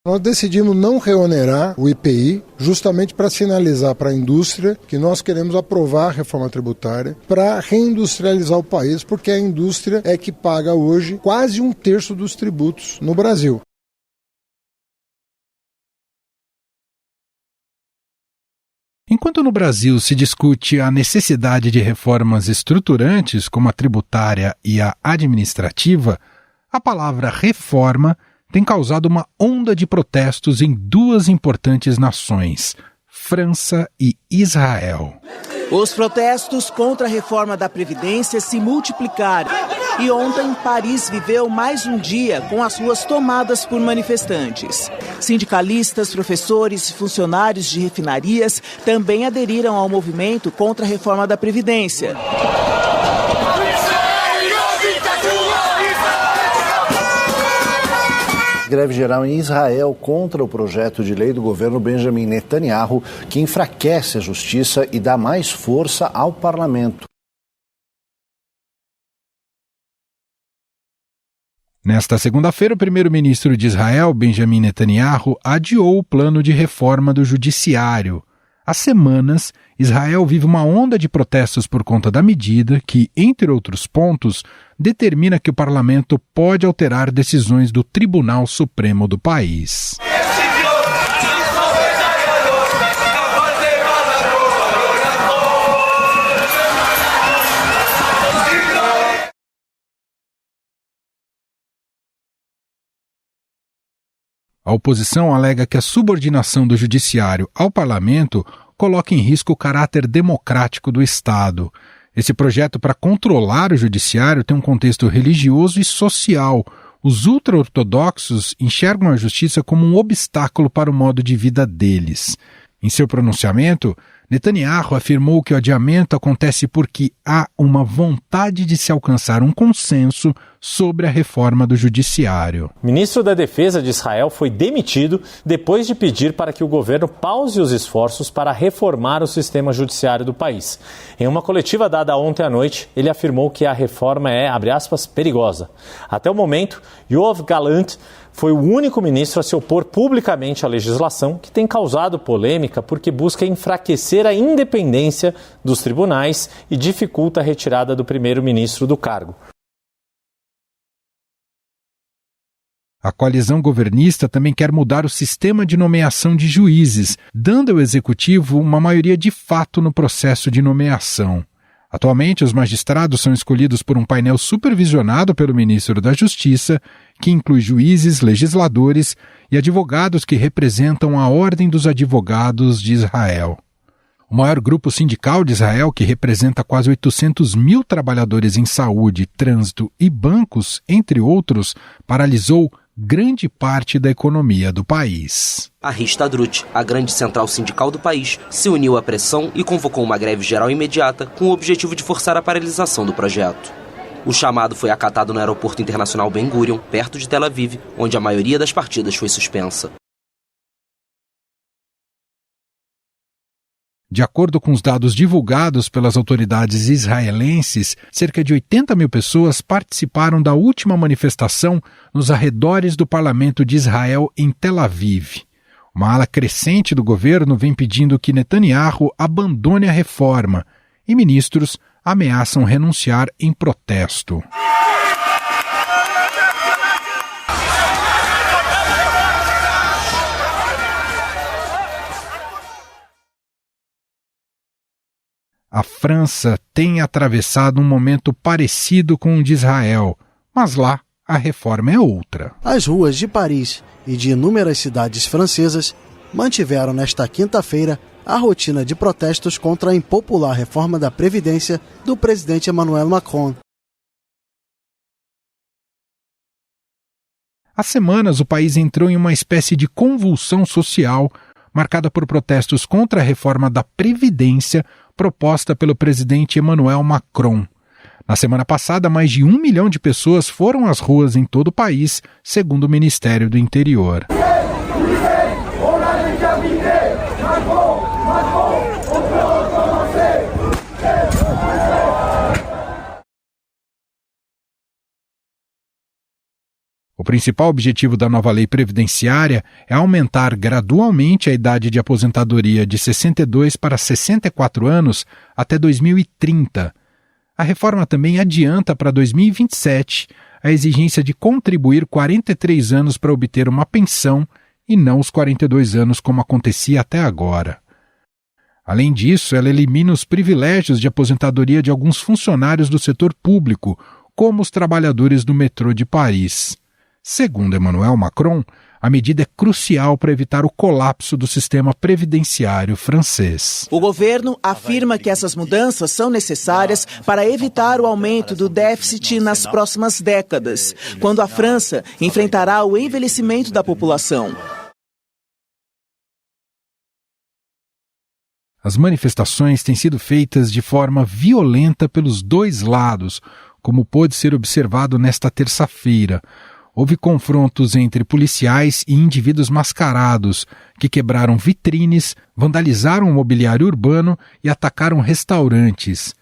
Nós decidimos não reonerar o IPI justamente para sinalizar para a indústria que nós queremos aprovar a reforma tributária para reindustrializar o país, porque a indústria é que paga hoje quase 1/3 dos tributos no Brasil. Enquanto no Brasil se discute a necessidade de reformas estruturantes, como a tributária e a administrativa, a palavra reforma tem causado uma onda de protestos em duas importantes nações, França e Israel. Os protestos contra a reforma da Previdência se multiplicaram. E ontem, Paris viveu mais um dia com as ruas tomadas por manifestantes. Sindicalistas, professores e funcionários de refinarias também aderiram ao movimento contra a reforma da Previdência. Greve geral em Israel contra o projeto de lei do governo Benjamin Netanyahu, que enfraquece a justiça e dá mais força ao parlamento. Nesta segunda-feira, o primeiro-ministro de Israel, Benjamin Netanyahu, adiou o plano de reforma do judiciário. Há semanas, Israel vive uma onda de protestos por conta da medida que, entre outros pontos, determina que o parlamento pode alterar decisões do Tribunal Supremo do país. A oposição alega que a subordinação do judiciário ao parlamento coloca em risco o caráter democrático do Estado. Esse projeto para controlar o judiciário tem um contexto religioso e social. Os ultra-ortodoxos enxergam a justiça como um obstáculo para o modo de vida deles. Em seu pronunciamento, Netanyahu afirmou que o adiamento acontece porque há uma vontade de se alcançar um consenso sobre a reforma do judiciário. O ministro da Defesa de Israel foi demitido depois de pedir para que o governo pause os esforços para reformar o sistema judiciário do país. Em uma coletiva dada ontem à noite, ele afirmou que a reforma é, abre aspas, perigosa. Até o momento, Yoav Gallant foi o único ministro a se opor publicamente à legislação, que tem causado polêmica porque busca enfraquecer a independência dos tribunais e dificulta a retirada do primeiro-ministro do cargo. A coalizão governista também quer mudar o sistema de nomeação de juízes, dando ao executivo uma maioria de fato no processo de nomeação. Atualmente, os magistrados são escolhidos por um painel supervisionado pelo ministro da Justiça, que inclui juízes, legisladores e advogados que representam a Ordem dos Advogados de Israel. O maior grupo sindical de Israel, que representa quase 800 mil trabalhadores em saúde, trânsito e bancos, entre outros, paralisou grande parte da economia do país. A Histadrut, a grande central sindical do país, se uniu à pressão e convocou uma greve geral imediata com o objetivo de forçar a paralisação do projeto. O chamado foi acatado no aeroporto internacional Ben Gurion, perto de Tel Aviv, onde a maioria das partidas foi suspensa. De acordo com os dados divulgados pelas autoridades israelenses, cerca de 80 mil pessoas participaram da última manifestação nos arredores do parlamento de Israel em Tel Aviv. Uma ala crescente do governo vem pedindo que Netanyahu abandone a reforma e ministros ameaçam renunciar em protesto. A França tem atravessado um momento parecido com o de Israel, mas lá a reforma é outra. As ruas de Paris e de inúmeras cidades francesas mantiveram nesta quinta-feira a rotina de protestos contra a impopular reforma da Previdência do presidente Emmanuel Macron. Há semanas o país entrou em uma espécie de convulsão social marcada por protestos contra a reforma da Previdência proposta pelo presidente Emmanuel Macron. Na semana passada, mais de 1 milhão de pessoas foram às ruas em todo o país, segundo o Ministério do Interior. O principal objetivo da nova lei previdenciária é aumentar gradualmente a idade de aposentadoria de 62 para 64 anos até 2030. A reforma também adianta para 2027 a exigência de contribuir 43 anos para obter uma pensão e não os 42 anos como acontecia até agora. Além disso, ela elimina os privilégios de aposentadoria de alguns funcionários do setor público, como os trabalhadores do metrô de Paris. Segundo Emmanuel Macron, a medida é crucial para evitar o colapso do sistema previdenciário francês. O governo afirma que essas mudanças são necessárias para evitar o aumento do déficit nas próximas décadas, quando a França enfrentará o envelhecimento da população. As manifestações têm sido feitas de forma violenta pelos dois lados, como pôde ser observado nesta terça-feira. Houve confrontos entre policiais e indivíduos mascarados, que quebraram vitrines, vandalizaram o mobiliário urbano e atacaram restaurantes.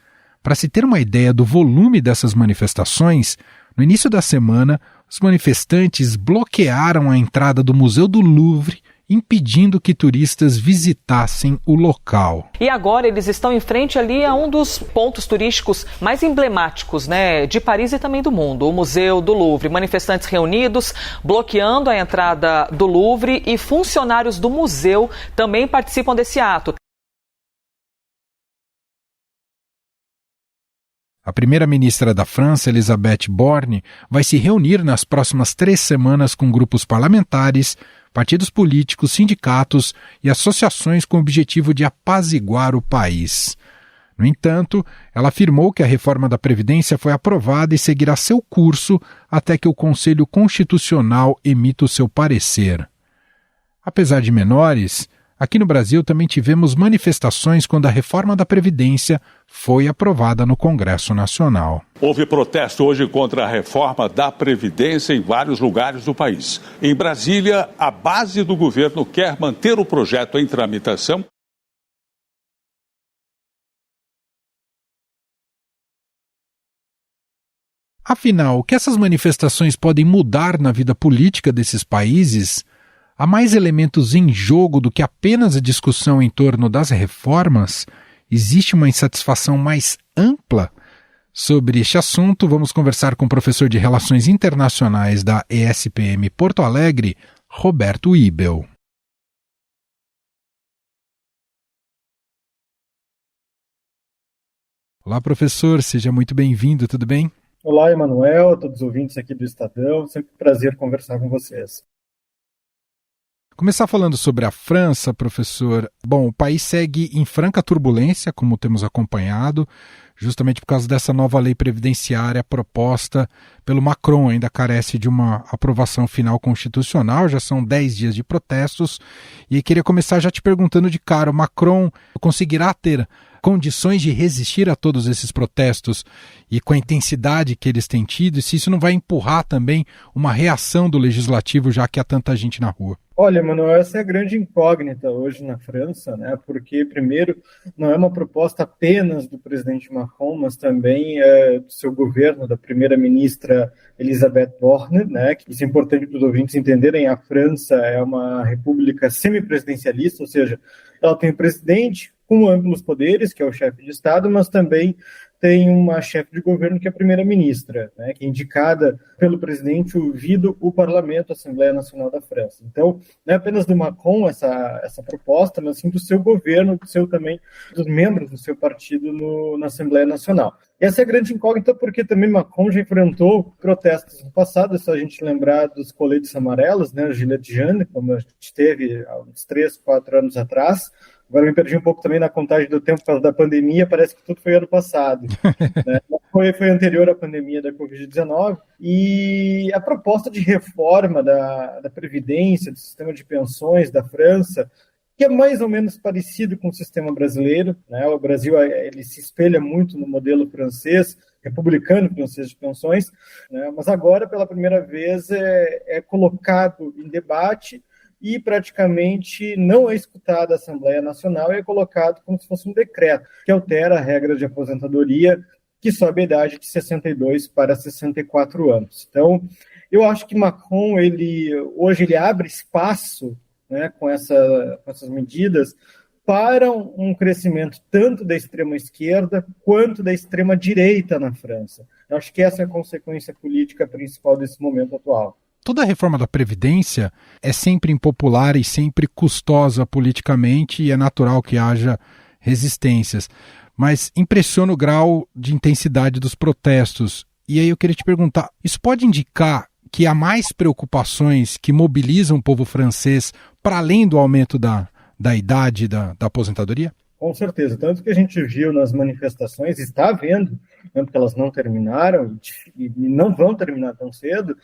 Para se ter uma ideia do volume dessas manifestações, no início da semana, os manifestantes bloquearam a entrada do Museu do Louvre, impedindo que turistas visitassem o local. E agora eles estão em frente ali a um dos pontos turísticos mais emblemáticos, de Paris e também do mundo, o Museu do Louvre. Manifestantes reunidos, bloqueando a entrada do Louvre, e funcionários do museu também participam desse ato. A primeira-ministra da França, Elisabeth Borne, vai se reunir nas próximas 3 semanas com grupos parlamentares, partidos políticos, sindicatos e associações com o objetivo de apaziguar o país. No entanto, ela afirmou que a reforma da Previdência foi aprovada e seguirá seu curso até que o Conselho Constitucional emita o seu parecer. Apesar de menores, aqui no Brasil também tivemos manifestações quando a reforma da Previdência foi aprovada no Congresso Nacional. Houve protesto hoje contra a reforma da Previdência em vários lugares do país. Em Brasília, a base do governo quer manter o projeto em tramitação. Afinal, o que essas manifestações podem mudar na vida política desses países? Há mais elementos em jogo do que apenas a discussão em torno das reformas? Existe uma insatisfação mais ampla? Sobre este assunto, vamos conversar com o professor de Relações Internacionais da ESPM Porto Alegre, Roberto Ibel. Olá, professor, seja muito bem-vindo, tudo bem? Olá, Emanuel, todos os ouvintes aqui do Estadão, sempre um prazer conversar com vocês. Começar falando sobre a França, professor. Bom, o país segue em franca turbulência, como temos acompanhado, justamente por causa dessa nova lei previdenciária proposta pelo Macron. Ainda carece de uma aprovação final constitucional, já são 10 dias de protestos. E queria começar já te perguntando de cara, o Macron conseguirá ter condições de resistir a todos esses protestos e com a intensidade que eles têm tido, e se isso não vai empurrar também uma reação do legislativo, já que há tanta gente na rua? Olha, Manuel, essa é a grande incógnita hoje na França, porque, primeiro, não é uma proposta apenas do presidente Macron, mas também do seu governo, da primeira-ministra Elisabeth Borne, que isso é importante para os ouvintes entenderem. A França é uma república semipresidencialista, ou seja, ela tem um presidente com amplos poderes, que é o chefe de Estado, mas também tem uma chefe de governo, que é a primeira-ministra, que é indicada pelo presidente, ouvido o parlamento, a Assembleia Nacional da França. Então, não é apenas do Macron essa proposta, mas sim do seu governo, também dos membros do seu partido na Assembleia Nacional. E essa é a grande incógnita, porque também Macron já enfrentou protestos no passado, é só a gente lembrar dos coletes amarelos, o Gilets jaunes, como a gente teve há uns 3, 4 anos atrás. Agora me perdi um pouco também na contagem do tempo por causa da pandemia, parece que tudo foi ano passado. Foi anterior à pandemia da Covid-19. E a proposta de reforma da Previdência, do sistema de pensões da França, que é mais ou menos parecido com o sistema brasileiro. O Brasil ele se espelha muito no modelo francês, republicano francês de pensões, mas agora, pela primeira vez, é colocado em debate e praticamente não é escutada a Assembleia Nacional e é colocado como se fosse um decreto que altera a regra de aposentadoria, que sobe a idade de 62 para 64 anos. Então, Eu acho que Macron, hoje ele abre espaço, né, com essas medidas para um crescimento tanto da extrema-esquerda quanto da extrema-direita na França. Eu acho que essa é a consequência política principal desse momento atual. Toda a reforma da Previdência é sempre impopular e sempre custosa politicamente e é natural que haja resistências. Mas impressiona o grau de intensidade dos protestos. E aí eu queria te perguntar, isso pode indicar que há mais preocupações que mobilizam o povo francês para além do aumento da idade da aposentadoria? Com certeza, tanto que a gente viu nas manifestações, está vendo, porque elas não terminaram e não vão terminar tão cedo,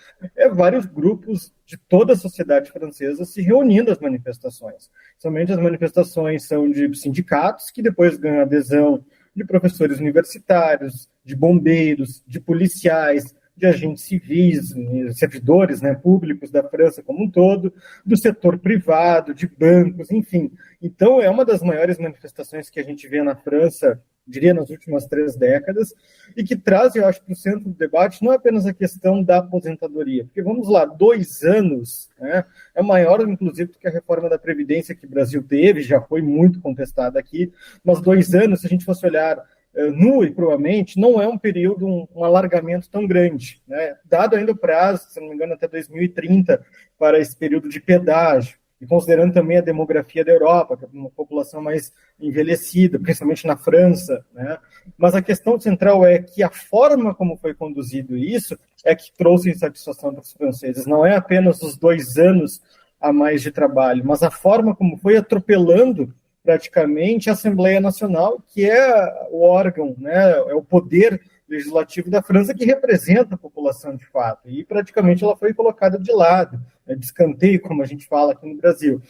vários grupos de toda a sociedade francesa se reunindo às manifestações. Somente as manifestações são de sindicatos, que depois ganham adesão de professores universitários, de bombeiros, de policiais, de agentes civis, servidores, né, públicos da França como um todo, do setor privado, de bancos, enfim. Então, é uma das maiores manifestações que a gente vê na França, diria, nas últimas 3 décadas, e que traz, eu acho, para o centro do debate não apenas a questão da aposentadoria, porque, vamos lá, 2 anos, né, é maior, inclusive, do que a reforma da Previdência que o Brasil teve, já foi muito contestada aqui, mas 2 anos, se a gente fosse olhar nu e cruamente, não é um período, um alargamento tão grande, né? Dado ainda o prazo, se não me engano, até 2030, para esse período de pedágio, e considerando também a demografia da Europa, que é uma população mais envelhecida, principalmente na França, né? Mas a questão central é que a forma como foi conduzido isso é que trouxe insatisfação para os franceses. Não é apenas os 2 anos a mais de trabalho, mas a forma como foi atropelando praticamente a Assembleia Nacional, que é o órgão, né, é o poder legislativo da França que representa a população de fato, e praticamente ela foi colocada de lado, de escanteio, como a gente fala aqui no Brasil.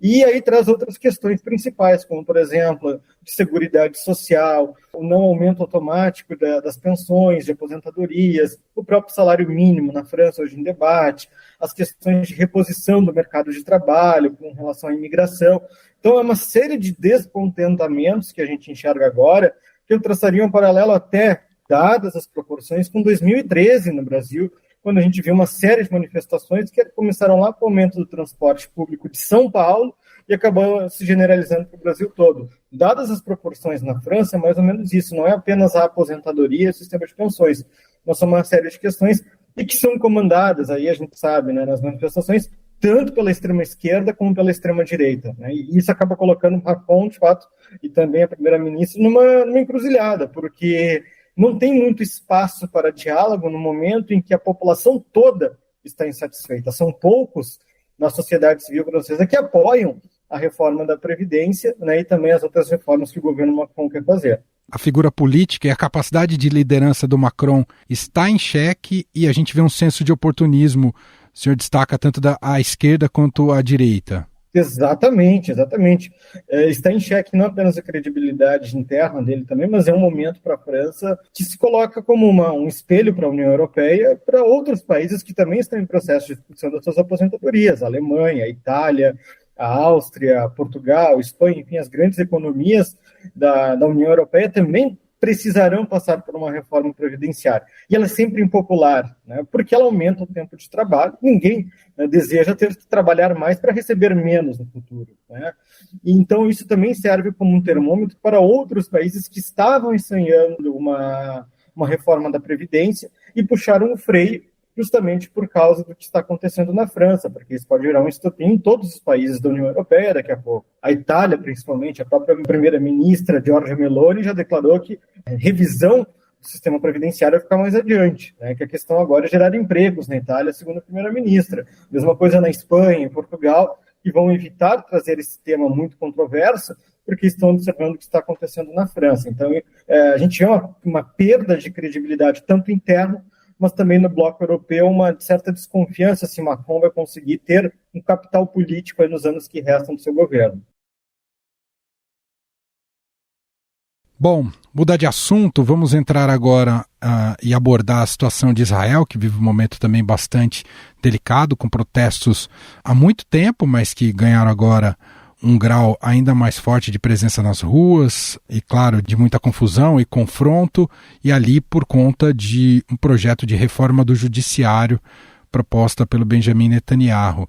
E aí traz outras questões principais, como, por exemplo, de seguridade social, o não aumento automático das pensões, de aposentadorias, o próprio salário mínimo na França hoje em debate, as questões de reposição do mercado de trabalho com relação à imigração. Então, é uma série de descontentamentos que a gente enxerga agora, que eu traçaria um paralelo até, dadas as proporções, com 2013 no Brasil, quando a gente viu uma série de manifestações que começaram lá com o aumento do transporte público de São Paulo e acabou se generalizando para o Brasil todo. Dadas as proporções na França, é mais ou menos isso, não é apenas a aposentadoria e o sistema de pensões, mas são uma série de questões e que são comandadas, aí a gente sabe, né, nas manifestações, tanto pela extrema-esquerda como pela extrema-direita, né? E isso acaba colocando Macron, de fato, e também a primeira-ministra numa encruzilhada, porque não tem muito espaço para diálogo no momento em que a população toda está insatisfeita. São poucos na sociedade civil francesa que apoiam a reforma da Previdência, né, e também as outras reformas que o governo Macron quer fazer. A figura política e a capacidade de liderança do Macron está em xeque e a gente vê um senso de oportunismo. O senhor destaca tanto a esquerda quanto a direita. Exatamente. Está em xeque não apenas a credibilidade interna dele também, mas é um momento para a França que se coloca como um espelho para a União Europeia, para outros países que também estão em processo de discussão das suas aposentadorias, a Alemanha, a Itália, a Áustria, Portugal, Espanha, enfim, as grandes economias da União Europeia também precisarão passar por uma reforma previdenciária. E ela é sempre impopular, né, porque ela aumenta o tempo de trabalho. Ninguém, né, deseja ter que trabalhar mais para receber menos no futuro, né? E então isso também serve como um termômetro para outros países que estavam ensaiando uma reforma da Previdência e puxaram o freio justamente por causa do que está acontecendo na França, porque isso pode virar um estopim em todos os países da União Europeia daqui a pouco. A Itália, principalmente, a própria primeira-ministra Giorgia Meloni já declarou que a revisão do sistema previdenciário vai ficar mais adiante, né? Que a questão agora é gerar empregos na Itália, segundo a primeira-ministra. Mesma coisa na Espanha, em Portugal, que vão evitar trazer esse tema muito controverso, porque estão observando o que está acontecendo na França. Então, a gente vê uma perda de credibilidade tanto interna, mas também no bloco europeu uma certa desconfiança se Macron vai conseguir ter um capital político aí nos anos que restam do seu governo. Bom, mudar de assunto, vamos entrar agora e abordar a situação de Israel, que vive um momento também bastante delicado, com protestos há muito tempo, mas que ganharam agora um grau ainda mais forte de presença nas ruas e, claro, de muita confusão e confronto, e ali por conta de um projeto de reforma do judiciário proposta pelo Benjamin Netanyahu.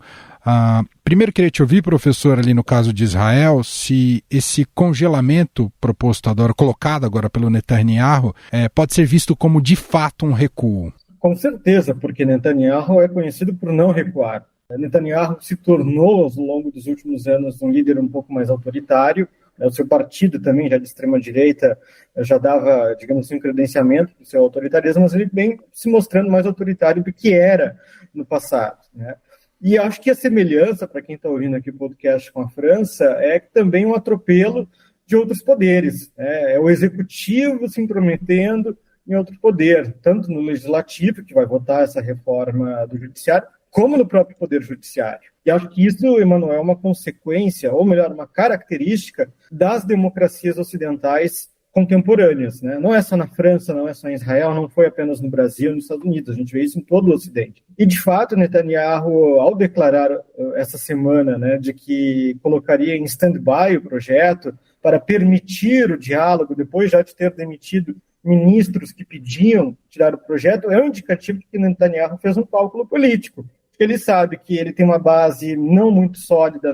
Primeiro queria te ouvir, professor, ali no caso de Israel, se esse congelamento proposto agora, colocado agora pelo Netanyahu, pode ser visto como de fato um recuo. Com certeza, porque Netanyahu é conhecido por não recuar. Netanyahu se tornou, ao longo dos últimos anos, um líder um pouco mais autoritário. O seu partido também, já de extrema-direita, já dava, digamos assim, um credenciamento para o seu autoritarismo, mas ele vem se mostrando mais autoritário do que era no passado, né? E acho que a semelhança, para quem está ouvindo aqui o podcast com a França, é também um atropelo de outros poderes, né? É o executivo se intrometendo em outro poder, tanto no legislativo, que vai votar essa reforma do judiciário, como no próprio poder judiciário. E acho que isso, Emanuel, é uma consequência, ou melhor, uma característica das democracias ocidentais contemporâneas, né? Não é só na França, não é só em Israel, não foi apenas no Brasil, nos Estados Unidos, a gente vê isso em todo o Ocidente. E, de fato, Netanyahu, ao declarar essa semana, né, de que colocaria em stand-by o projeto para permitir o diálogo, depois já de ter demitido ministros que pediam tirar o projeto, é um indicativo de que Netanyahu fez um cálculo político. Ele sabe que ele tem uma base não muito sólida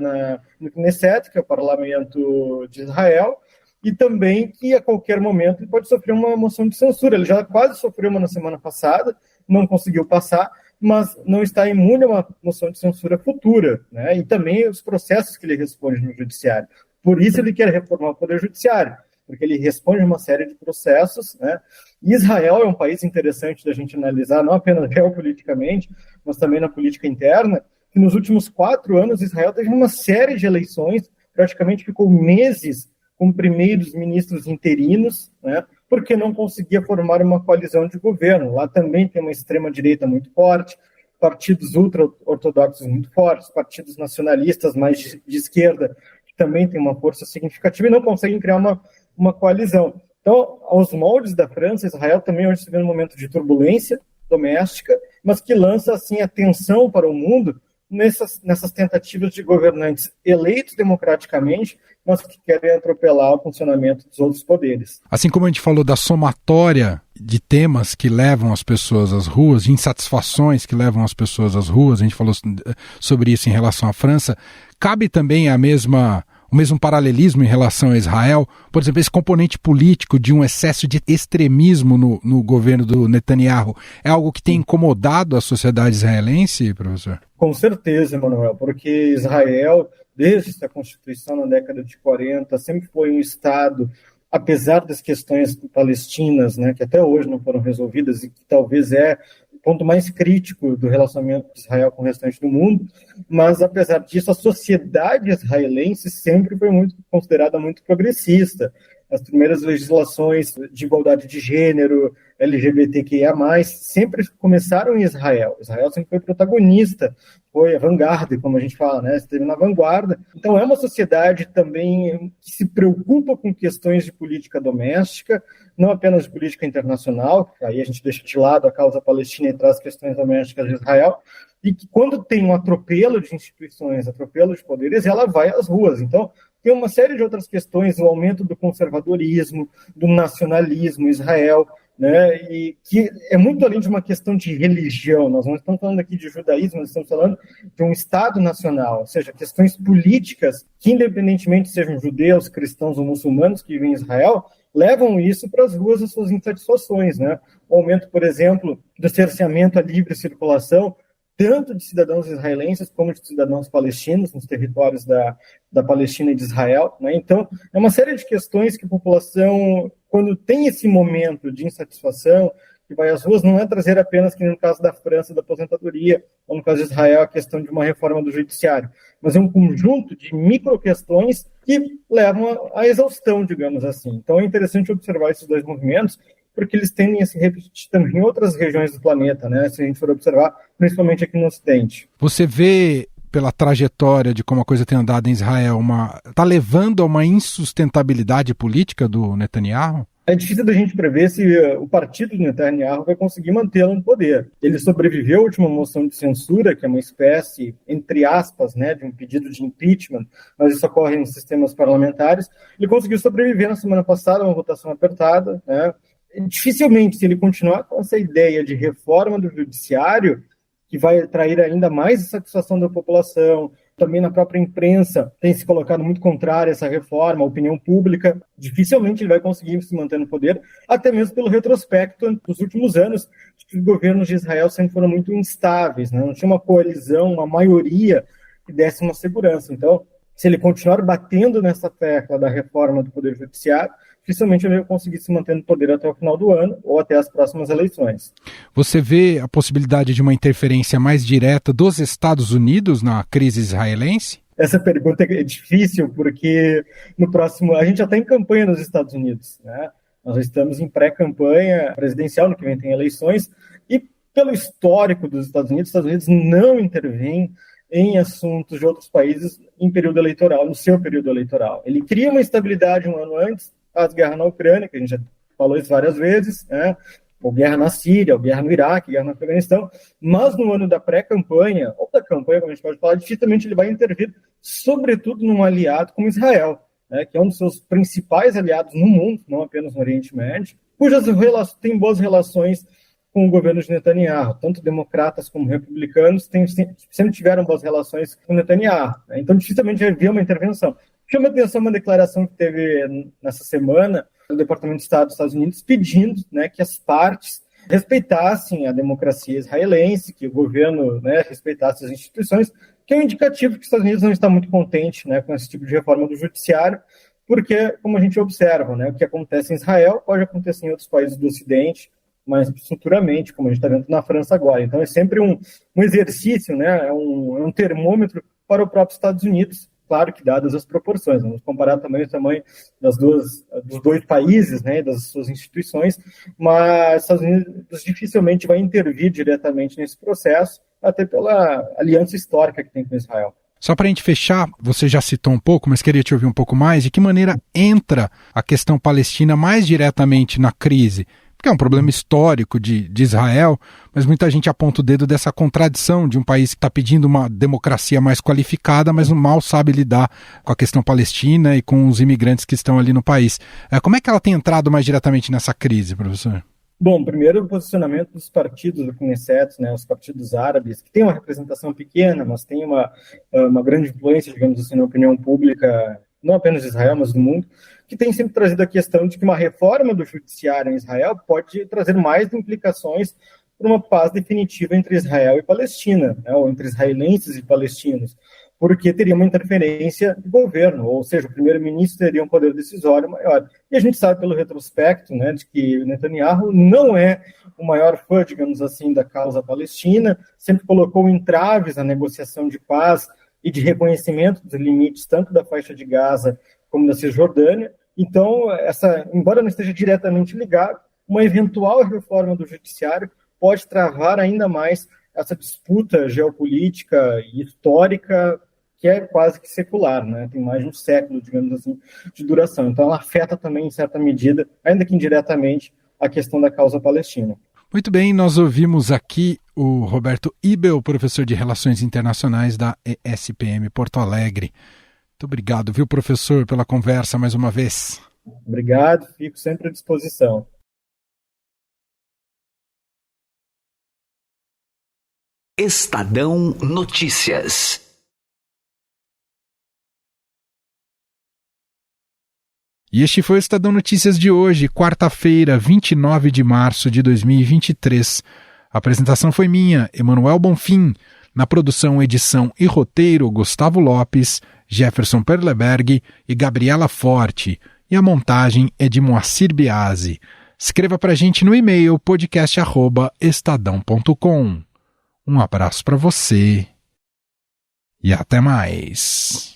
no Knesset, que é o parlamento de Israel, e também que a qualquer momento ele pode sofrer uma moção de censura. Ele já quase sofreu uma na semana passada, não conseguiu passar, mas não está imune a uma moção de censura futura, né? E também os processos que ele responde no judiciário. Por isso ele quer reformar o poder judiciário, porque ele responde a uma série de processos, né? E Israel é um país interessante da gente analisar, não apenas geopoliticamente, mas também na política interna, que nos últimos 4 anos Israel teve uma série de eleições, praticamente ficou meses com primeiros ministros interinos, né? Porque não conseguia formar uma coalizão de governo. Lá também tem uma extrema-direita muito forte, partidos ultra-ortodoxos muito fortes, partidos nacionalistas mais de esquerda, que também tem uma força significativa e não conseguem criar uma coalizão. Então, aos moldes da França, Israel também hoje se vê num momento de turbulência doméstica, mas que lança assim atenção para o mundo nessas tentativas de governantes eleitos democraticamente, mas que querem atropelar o funcionamento dos outros poderes. Assim como a gente falou da somatória de temas que levam as pessoas às ruas, de insatisfações que levam as pessoas às ruas, a gente falou sobre isso em relação à França, cabe também o mesmo paralelismo em relação a Israel? Por exemplo, esse componente político de um excesso de extremismo no governo do Netanyahu é algo que tem incomodado a sociedade israelense, professor? Com certeza, Emanuel, porque Israel, desde a Constituição na década de 40, sempre foi um Estado, apesar das questões palestinas, né, que até hoje não foram resolvidas e que talvez é o ponto mais crítico do relacionamento de Israel com o restante do mundo, mas apesar disso, a sociedade israelense sempre foi considerada muito progressista. As primeiras legislações de igualdade de gênero, LGBTQIA+, sempre começaram em Israel. Israel sempre foi protagonista, foi a vanguarda, como a gente fala, né? Esteve na vanguarda. Então é uma sociedade também que se preocupa com questões de política doméstica, não apenas de política internacional, aí a gente deixa de lado a causa palestina e traz questões domésticas de Israel, e que quando tem um atropelo de instituições, atropelo de poderes, ela vai às ruas. Então, tem uma série de outras questões, o aumento do conservadorismo, do nacionalismo em Israel, né, e que é muito além de uma questão de religião. Nós não estamos falando aqui de judaísmo, nós estamos falando de um Estado nacional, ou seja, questões políticas que, independentemente sejam judeus, cristãos ou muçulmanos que vivem em Israel, levam isso para as ruas as suas insatisfações, né? O aumento, por exemplo, do cerceamento à livre circulação, tanto de cidadãos israelenses como de cidadãos palestinos nos territórios da Palestina e de Israel, né? Então, é uma série de questões que a população, quando tem esse momento de insatisfação, que vai às ruas, não é trazer apenas, que no caso da França, da aposentadoria, ou no caso de Israel, a questão de uma reforma do judiciário, mas é um conjunto de micro-questões que levam à exaustão, digamos assim. Então, é interessante observar esses dois movimentos, porque eles tendem a se repetir também em outras regiões do planeta, né? Se a gente for observar, principalmente aqui no Ocidente. Você vê, pela trajetória de como a coisa tem andado em Israel, está levando a uma insustentabilidade política do Netanyahu? É difícil da gente prever se o partido do Netanyahu vai conseguir mantê-lo no poder. Ele sobreviveu à última moção de censura, que é uma espécie, entre aspas, né, de um pedido de impeachment, mas isso ocorre nos sistemas parlamentares. Ele conseguiu sobreviver na semana passada, uma votação apertada, né? Dificilmente, se ele continuar com essa ideia de reforma do judiciário, que vai atrair ainda mais insatisfação da população. Também na própria imprensa tem se colocado muito contrário a essa reforma, a opinião pública. Dificilmente ele vai conseguir se manter no poder, até mesmo pelo retrospecto dos últimos anos, que os governos de Israel sempre foram muito instáveis, né? Não tinha uma coalizão, uma maioria que desse uma segurança. Então, se ele continuar batendo nessa tecla da reforma do Poder Judiciário, dificilmente ele vai conseguir se manter no poder até o final do ano ou até as próximas eleições. Você vê a possibilidade de uma interferência mais direta dos Estados Unidos na crise israelense? Essa pergunta é difícil porque no próximo... A gente já está em campanha nos Estados Unidos, né? Nós estamos em pré-campanha presidencial, no que vem tem eleições, e pelo histórico dos Estados Unidos não intervêm em assuntos de outros países em período eleitoral, no seu período eleitoral. Ele cria uma estabilidade um ano antes, faz guerra na Ucrânia, que a gente já falou isso várias vezes, né? Ou guerra na Síria, ou guerra no Iraque, guerra no Afeganistão, mas no ano da pré-campanha, ou da campanha, como a gente pode falar, dificilmente ele vai intervir, sobretudo num aliado como Israel, né? Que é um dos seus principais aliados no mundo, não apenas no Oriente Médio, cujas tem boas relações com o governo de Netanyahu. Tanto democratas como republicanos sempre tiveram boas relações com Netanyahu, né? Então dificilmente havia uma intervenção. Chama a atenção uma declaração que teve nessa semana do Departamento de Estado dos Estados Unidos pedindo, né, que as partes respeitassem a democracia israelense, que o governo, né, respeitasse as instituições, que é um indicativo que os Estados Unidos não está muito contente, né, com esse tipo de reforma do judiciário, porque, como a gente observa, né, o que acontece em Israel pode acontecer em outros países do Ocidente, mas futuramente, como a gente está vendo na França agora. Então é sempre um exercício, né, é um termômetro para o próprio Estados Unidos, claro que dadas as proporções. Vamos comparar também o tamanho dos dois países, né, das suas instituições, mas os Estados Unidos dificilmente vai intervir diretamente nesse processo, até pela aliança histórica que tem com Israel. Só para a gente fechar, você já citou um pouco, mas queria te ouvir um pouco mais, de que maneira entra a questão palestina mais diretamente na crise? Porque é um problema histórico de Israel, mas muita gente aponta o dedo dessa contradição de um país que está pedindo uma democracia mais qualificada, mas mal sabe lidar com a questão palestina e com os imigrantes que estão ali no país. Como é que ela tem entrado mais diretamente nessa crise, professor? Bom, primeiro o posicionamento dos partidos do Knesset, né, os partidos árabes, que têm uma representação pequena, mas têm uma grande influência, digamos assim, na opinião pública, não apenas de Israel, mas do mundo, que tem sempre trazido a questão de que uma reforma do judiciário em Israel pode trazer mais implicações para uma paz definitiva entre Israel e Palestina, né, ou entre israelenses e palestinos, porque teria uma interferência do governo, ou seja, o primeiro-ministro teria um poder decisório maior. E a gente sabe pelo retrospecto, né, de que Netanyahu não é o maior fã, digamos assim, da causa palestina, sempre colocou entraves na negociação de paz e de reconhecimento dos limites tanto da faixa de Gaza como da Cisjordânia. Então, embora não esteja diretamente ligado, uma eventual reforma do judiciário pode travar ainda mais essa disputa geopolítica e histórica que é quase que secular, né? Tem mais de um século, digamos assim, de duração. Então, ela afeta também, em certa medida, ainda que indiretamente, a questão da causa palestina. Muito bem, nós ouvimos aqui o Roberto Ibel, professor de Relações Internacionais da ESPM Porto Alegre. Muito obrigado, viu, professor, pela conversa mais uma vez. Obrigado, fico sempre à disposição. Estadão Notícias. E este foi o Estadão Notícias de hoje, quarta-feira, 29 de março de 2023. A apresentação foi minha, Emanuel Bonfim. Na produção, edição e roteiro, Gustavo Lopes, Jefferson Perleberg e Gabriela Forte. E a montagem é de Moacir Biasi. Escreva para a gente no e-mail podcast@estadão.com. Um abraço para você e até mais.